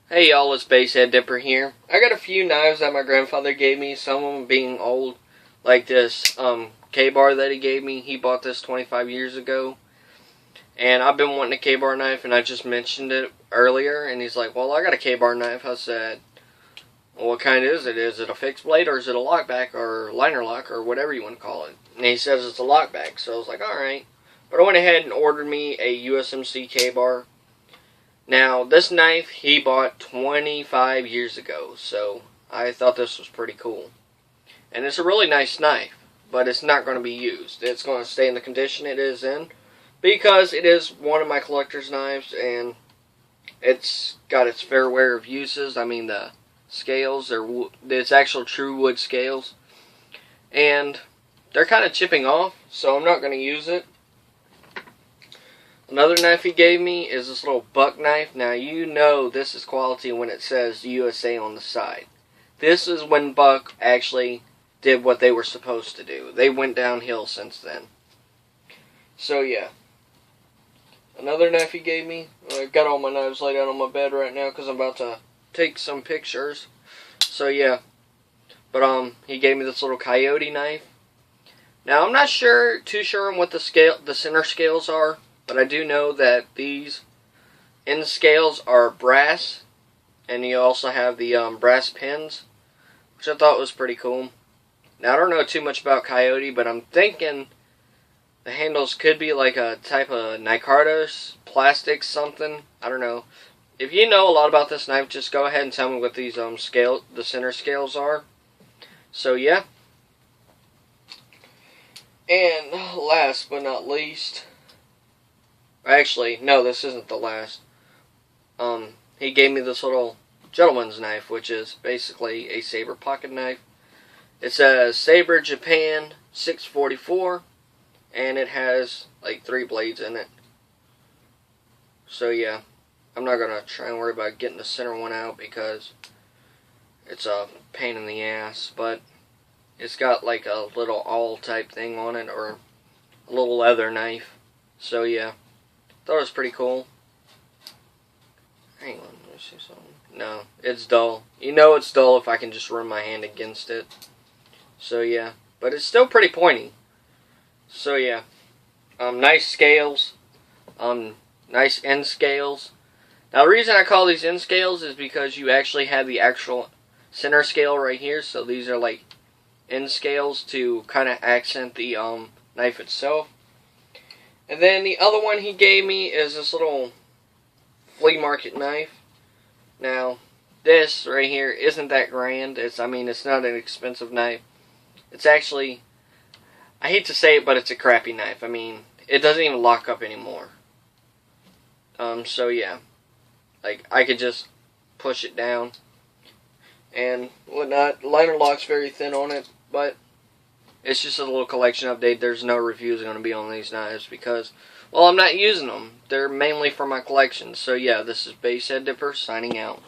Hey y'all, it's Basehead Dipper here. I got a few knives that my grandfather gave me, some of them being old, like this K-bar that he gave me. He bought this 25 years ago, and I've been wanting a K-bar knife, and I just mentioned it earlier, and he's like, well, I got a K-bar knife. I said, well, what kind is it? Is it a fixed blade, or is it a lockback, or liner lock, or whatever you want to call it? And he says it's a lockback, so I was like, alright. But I went ahead and ordered me a USMC K-bar. Now, this knife he bought 25 years ago, so I thought this was pretty cool. And it's a really nice knife, but it's not going to be used. It's going to stay in the condition it is in, because it is one of my collector's knives, and it's got its fair wear of uses. I mean, the scales, it's actual true wood scales, and they're kind of chipping off, so I'm not going to use it. Another knife he gave me is this little buck knife. Now, you know this is quality when it says USA on the side. This is when Buck actually did what they were supposed to do. They went downhill since then. So, yeah. Another knife he gave me. I've got all my knives laid out on my bed right now because I'm about to take some pictures. So, yeah. But, he gave me this little coyote knife. Now, I'm not too sure on what the center scales are. But I do know that these end scales are brass, and you also have the brass pins, which I thought was pretty cool. Now, I don't know too much about Coyote, but I'm thinking the handles could be like a type of Nicardos, plastic something. I don't know. If you know a lot about this knife, just go ahead and tell me what these the center scales are. So, yeah. And last but not least, actually, no, this isn't the last. He gave me this little gentleman's knife, which is basically a saber pocket knife. It says Saber Japan 644, and it has like 3 blades in it. So yeah, I'm not gonna try and worry about getting the center one out because it's a pain in the ass, but it's got like a little awl type thing on it, or a little leather knife. So yeah. Thought it was pretty cool. Hang on, let me see something. No, it's dull. You know it's dull if I can just run my hand against it. So yeah, but it's still pretty pointy. So yeah, nice scales, nice end scales. Now the reason I call these end scales is because you actually have the actual center scale right here. So these are like end scales to kind of accent the knife itself. And then the other one he gave me is this little flea market knife. Now, this right here isn't that grand. It's not an expensive knife. It's actually, I hate to say it, but it's a crappy knife. I mean, it doesn't even lock up anymore. So yeah. Like, I could just push it down and whatnot. The liner lock's very thin on it, but it's just a little collection update. There's no reviews going to be on these knives because, well, I'm not using them. They're mainly for my collection. So, yeah, this is Basehead Dipper signing out.